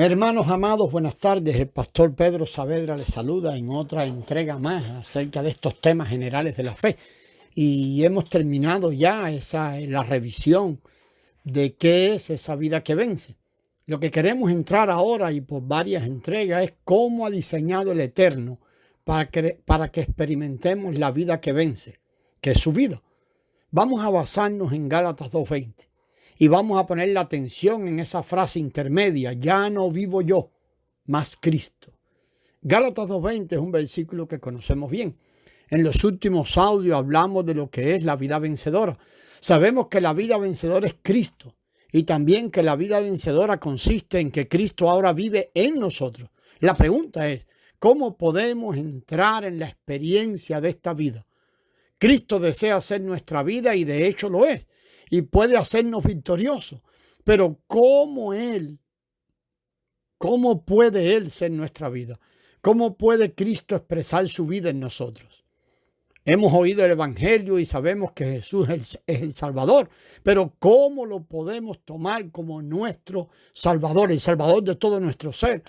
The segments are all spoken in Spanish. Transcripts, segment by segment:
Hermanos amados, buenas tardes. El pastor Pedro Saavedra les saluda en otra entrega más acerca de estos temas generales de la fe. Y hemos terminado ya la revisión de qué es esa vida que vence. Lo que queremos entrar ahora y por varias entregas es cómo ha diseñado el Eterno para que experimentemos la vida que vence, que es su vida. Vamos a basarnos en Gálatas 2:20. Y vamos a poner la atención en esa frase intermedia: ya no vivo yo, mas Cristo. Gálatas 2:20 es un versículo que conocemos bien. En los últimos audios hablamos de lo que es la vida vencedora. Sabemos que la vida vencedora es Cristo y también que la vida vencedora consiste en que Cristo ahora vive en nosotros. La pregunta es, ¿cómo podemos entrar en la experiencia de esta vida? Cristo desea ser nuestra vida y de hecho lo es. Y puede hacernos victoriosos. Pero ¿cómo puede Él ser nuestra vida? ¿Cómo puede Cristo expresar su vida en nosotros? Hemos oído el Evangelio y sabemos que Jesús es el Salvador. Pero ¿cómo lo podemos tomar como nuestro Salvador, el Salvador de todo nuestro ser?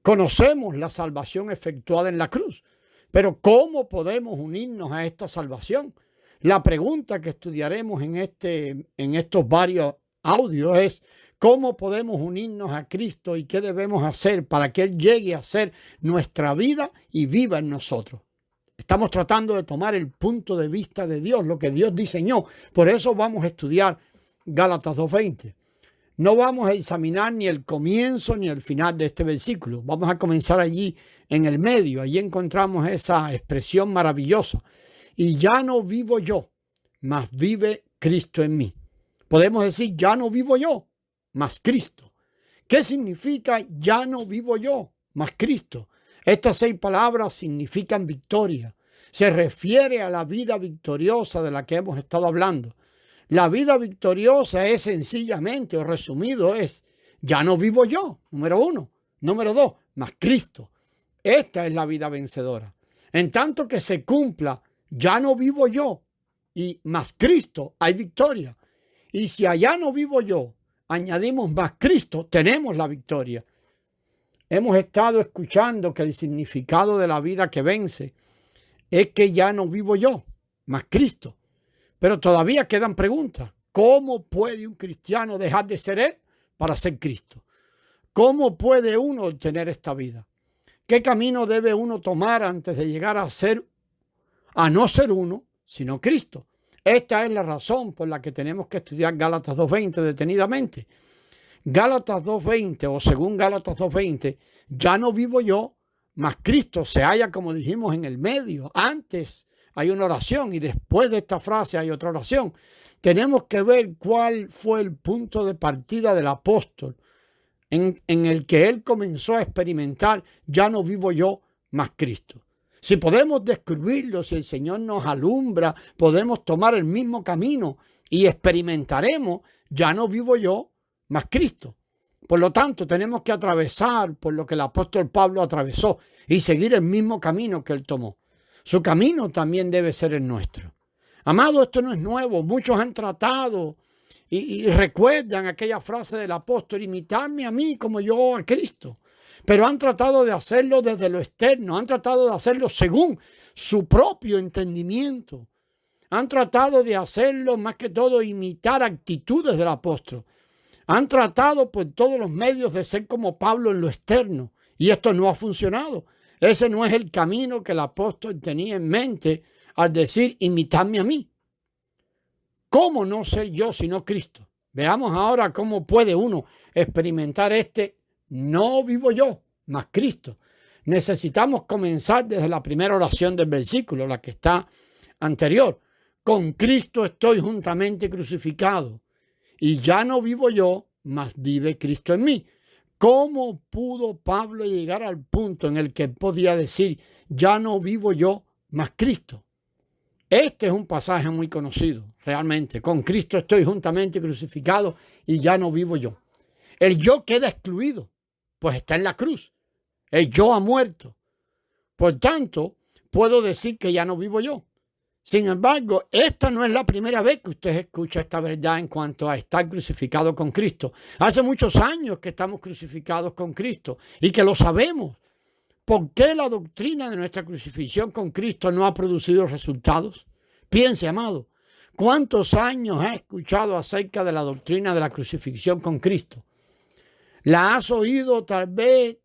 Conocemos la salvación efectuada en la cruz. Pero ¿cómo podemos unirnos a esta salvación? La pregunta que estudiaremos en estos varios audios es: ¿cómo podemos unirnos a Cristo y qué debemos hacer para que Él llegue a ser nuestra vida y viva en nosotros? Estamos tratando de tomar el punto de vista de Dios, lo que Dios diseñó. Por eso vamos a estudiar Gálatas 2:20. No vamos a examinar ni el comienzo ni el final de este versículo. Vamos a comenzar allí en el medio. Allí encontramos esa expresión maravillosa. Y ya no vivo yo, mas vive Cristo en mí. Podemos decir, ya no vivo yo, mas Cristo. ¿Qué significa ya no vivo yo, mas Cristo? Estas 6 palabras significan victoria. Se refiere a la vida victoriosa de la que hemos estado hablando. La vida victoriosa es sencillamente, o resumido, es ya no vivo yo, número 1. Número 2, mas Cristo. Esta es la vida vencedora. En tanto que se cumpla ya no vivo yo y más Cristo, hay victoria. Y si allá no vivo yo, añadimos más Cristo, tenemos la victoria. Hemos estado escuchando que el significado de la vida que vence es que ya no vivo yo, más Cristo. Pero todavía quedan preguntas. ¿Cómo puede un cristiano dejar de ser él para ser Cristo? ¿Cómo puede uno obtener esta vida? ¿Qué camino debe uno tomar antes de llegar a no ser uno, sino Cristo? Esta es la razón por la que tenemos que estudiar Gálatas 2:20 detenidamente. Gálatas 2:20 o según Gálatas 2:20, ya no vivo yo, mas Cristo se halla, como dijimos, en el medio. Antes hay una oración y después de esta frase hay otra oración. Tenemos que ver cuál fue el punto de partida del apóstol en el que él comenzó a experimentar ya no vivo yo, mas Cristo. Si podemos descubrirlo, si el Señor nos alumbra, podemos tomar el mismo camino y experimentaremos ya no vivo yo, mas Cristo. Por lo tanto, tenemos que atravesar por lo que el apóstol Pablo atravesó y seguir el mismo camino que él tomó. Su camino también debe ser el nuestro. Amado, esto no es nuevo. Muchos han tratado y recuerdan aquella frase del apóstol: imitadme a mí como yo a Cristo. Pero han tratado de hacerlo desde lo externo, han tratado de hacerlo según su propio entendimiento. Han tratado de hacerlo, más que todo, imitar actitudes del apóstol. Han tratado por todos los medios de ser como Pablo en lo externo. Y esto no ha funcionado. Ese no es el camino que el apóstol tenía en mente al decir: imitadme a mí. ¿Cómo no ser yo sino Cristo? Veamos ahora cómo puede uno experimentar no vivo yo, mas Cristo. Necesitamos comenzar desde la primera oración del versículo, la que está anterior. Con Cristo estoy juntamente crucificado, y ya no vivo yo, mas vive Cristo en mí. ¿Cómo pudo Pablo llegar al punto en el que podía decir: ya no vivo yo, mas Cristo? Este es un pasaje muy conocido, realmente. Con Cristo estoy juntamente crucificado y ya no vivo yo. El yo queda excluido, pues está en la cruz. El yo ha muerto. Por tanto, puedo decir que ya no vivo yo. Sin embargo, esta no es la primera vez que usted escucha esta verdad en cuanto a estar crucificado con Cristo. Hace muchos años que estamos crucificados con Cristo y que lo sabemos. ¿Por qué la doctrina de nuestra crucifixión con Cristo no ha producido resultados? Piense, amado, ¿cuántos años ha escuchado acerca de la doctrina de la crucifixión con Cristo? ¿La has oído tal vez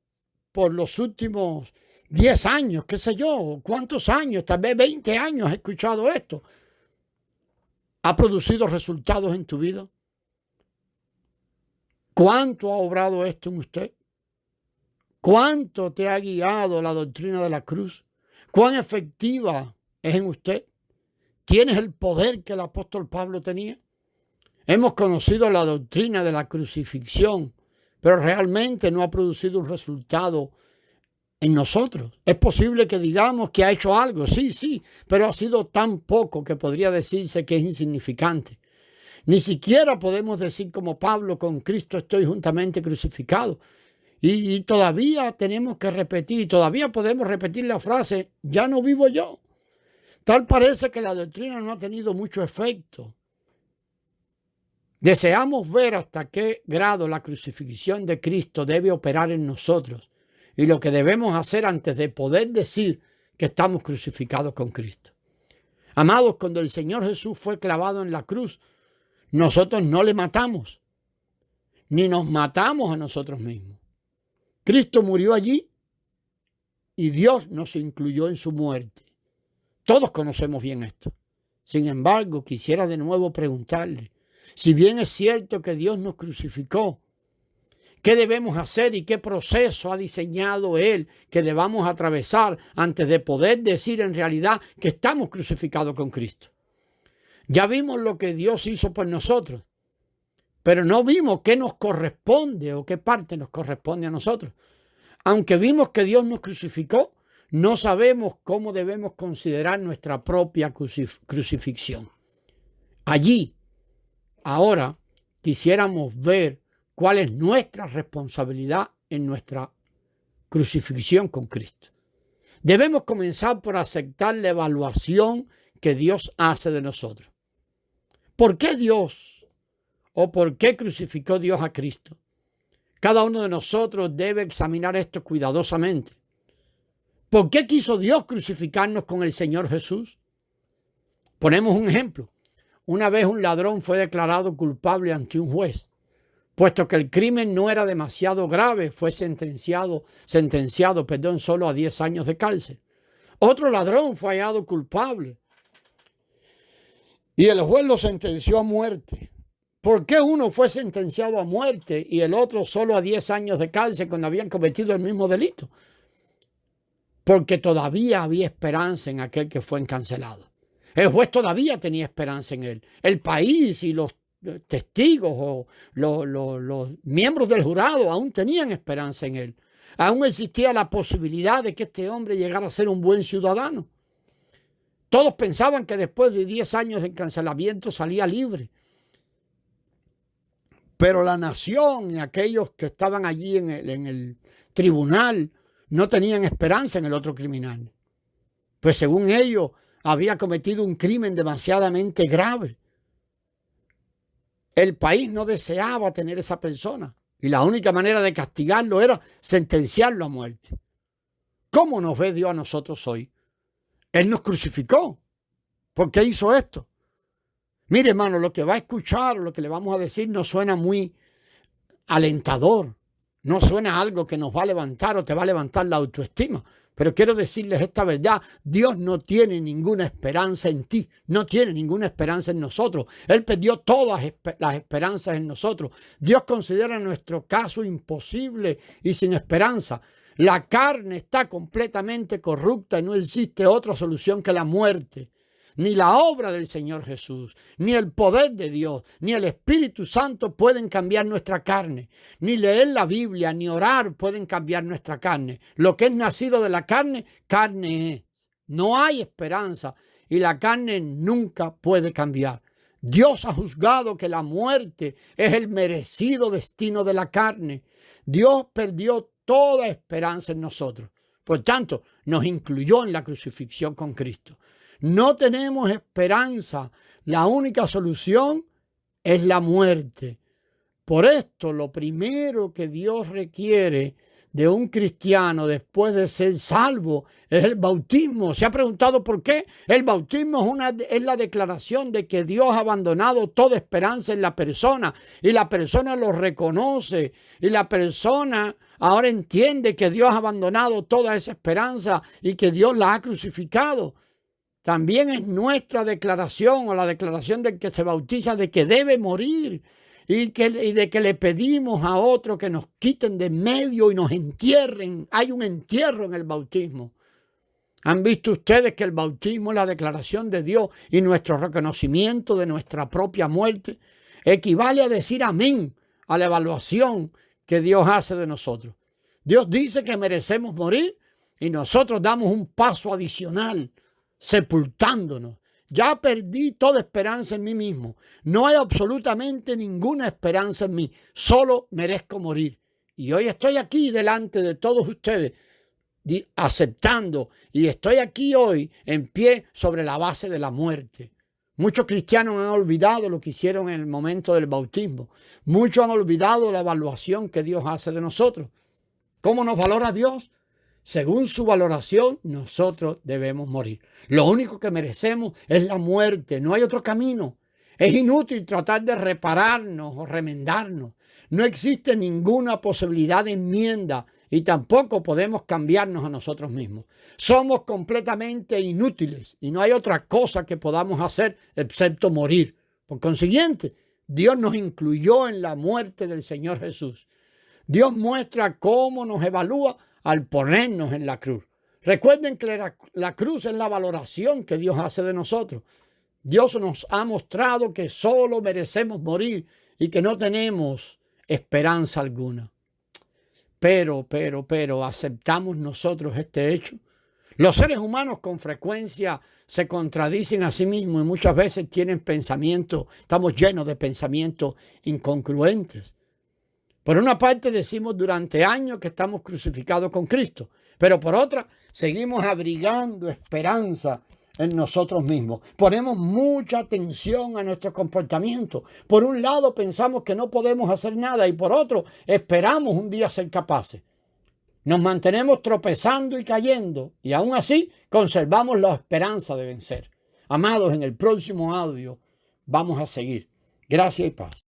por los últimos 10 años, qué sé yo? ¿Cuántos años? Tal vez 20 años has escuchado esto. ¿Ha producido resultados en tu vida? ¿Cuánto ha obrado esto en usted? ¿Cuánto te ha guiado la doctrina de la cruz? ¿Cuán efectiva es en usted? ¿Tienes el poder que el apóstol Pablo tenía? Hemos conocido la doctrina de la crucifixión, pero realmente no ha producido un resultado en nosotros. Es posible que digamos que ha hecho algo, sí, pero ha sido tan poco que podría decirse que es insignificante. Ni siquiera podemos decir como Pablo, con Cristo estoy juntamente crucificado. Y todavía tenemos que repetir, y todavía podemos repetir la frase, ya no vivo yo. Tal parece que la doctrina no ha tenido mucho efecto. Deseamos ver hasta qué grado la crucifixión de Cristo debe operar en nosotros y lo que debemos hacer antes de poder decir que estamos crucificados con Cristo. Amados, cuando el Señor Jesús fue clavado en la cruz, nosotros no le matamos, ni nos matamos a nosotros mismos. Cristo murió allí y Dios nos incluyó en su muerte. Todos conocemos bien esto. Sin embargo, quisiera de nuevo preguntarle, si bien es cierto que Dios nos crucificó, ¿qué debemos hacer y qué proceso ha diseñado Él que debamos atravesar antes de poder decir en realidad que estamos crucificados con Cristo? Ya vimos lo que Dios hizo por nosotros, pero no vimos qué nos corresponde o qué parte nos corresponde a nosotros. Aunque vimos que Dios nos crucificó, no sabemos cómo debemos considerar nuestra propia crucifixión. Allí, ahora, quisiéramos ver cuál es nuestra responsabilidad en nuestra crucifixión con Cristo. Debemos comenzar por aceptar la evaluación que Dios hace de nosotros. ¿Por qué Dios o por qué crucificó Dios a Cristo? Cada uno de nosotros debe examinar esto cuidadosamente. ¿Por qué quiso Dios crucificarnos con el Señor Jesús? Ponemos un ejemplo. Una vez un ladrón fue declarado culpable ante un juez. Puesto que el crimen no era demasiado grave, fue sentenciado solo a 10 años de cárcel. Otro ladrón fue hallado culpable y el juez lo sentenció a muerte. ¿Por qué uno fue sentenciado a muerte y el otro solo a 10 años de cárcel cuando habían cometido el mismo delito? Porque todavía había esperanza en aquel que fue encarcelado. El juez todavía tenía esperanza en él. El país y los testigos o los miembros del jurado aún tenían esperanza en él. Aún existía la posibilidad de que este hombre llegara a ser un buen ciudadano. Todos pensaban que después de 10 años de encarcelamiento salía libre. Pero la nación y aquellos que estaban allí en el tribunal no tenían esperanza en el otro criminal. Pues según ellos había cometido un crimen demasiadamente grave. El país no deseaba tener esa persona y la única manera de castigarlo era sentenciarlo a muerte. ¿Cómo nos ve Dios a nosotros hoy? Él nos crucificó. ¿Por qué hizo esto? Mire, hermano, lo que va a escuchar, lo que le vamos a decir no suena muy alentador. No suena algo que nos va a levantar o te va a levantar la autoestima. Pero quiero decirles esta verdad, Dios no tiene ninguna esperanza en ti, no tiene ninguna esperanza en nosotros. Él perdió todas las esperanzas en nosotros. Dios considera nuestro caso imposible y sin esperanza. La carne está completamente corrupta y no existe otra solución que la muerte. Ni la obra del Señor Jesús, ni el poder de Dios, ni el Espíritu Santo pueden cambiar nuestra carne. Ni leer la Biblia, ni orar pueden cambiar nuestra carne. Lo que es nacido de la carne, carne es. No hay esperanza y la carne nunca puede cambiar. Dios ha juzgado que la muerte es el merecido destino de la carne. Dios perdió toda esperanza en nosotros. Por tanto, nos incluyó en la crucifixión con Cristo. No tenemos esperanza. La única solución es la muerte. Por esto, lo primero que Dios requiere de un cristiano después de ser salvo es el bautismo. ¿Se ha preguntado por qué? El bautismo es la declaración de que Dios ha abandonado toda esperanza en la persona y la persona lo reconoce y la persona ahora entiende que Dios ha abandonado toda esa esperanza y que Dios la ha crucificado. También es nuestra declaración o la declaración del que se bautiza de que debe morir y de que le pedimos a otro que nos quiten de en medio y nos entierren. Hay un entierro en el bautismo. ¿Han visto ustedes que el bautismo es la declaración de Dios y nuestro reconocimiento de nuestra propia muerte? Equivale a decir amén a la evaluación que Dios hace de nosotros. Dios dice que merecemos morir y nosotros damos un paso adicional, sepultándonos. Ya perdí toda esperanza en mí mismo. No hay absolutamente ninguna esperanza en mí. Solo merezco morir. Y hoy estoy aquí delante de todos ustedes, aceptando, y estoy aquí hoy en pie sobre la base de la muerte. Muchos cristianos han olvidado lo que hicieron en el momento del bautismo. Muchos han olvidado la evaluación que Dios hace de nosotros. ¿Cómo nos valora Dios? Según su valoración, nosotros debemos morir. Lo único que merecemos es la muerte. No hay otro camino. Es inútil tratar de repararnos o remendarnos. No existe ninguna posibilidad de enmienda y tampoco podemos cambiarnos a nosotros mismos. Somos completamente inútiles y no hay otra cosa que podamos hacer excepto morir. Por consiguiente, Dios nos incluyó en la muerte del Señor Jesús. Dios muestra cómo nos evalúa al ponernos en la cruz. Recuerden que la cruz es la valoración que Dios hace de nosotros. Dios nos ha mostrado que solo merecemos morir y que no tenemos esperanza alguna. Pero, ¿aceptamos nosotros este hecho? Los seres humanos con frecuencia se contradicen a sí mismos y muchas veces tienen pensamientos, estamos llenos de pensamientos incongruentes. Por una parte decimos durante años que estamos crucificados con Cristo, pero por otra seguimos abrigando esperanza en nosotros mismos. Ponemos mucha atención a nuestro comportamiento. Por un lado pensamos que no podemos hacer nada y por otro esperamos un día ser capaces. Nos mantenemos tropezando y cayendo y aún así conservamos la esperanza de vencer. Amados, en el próximo audio vamos a seguir. Gracias y paz.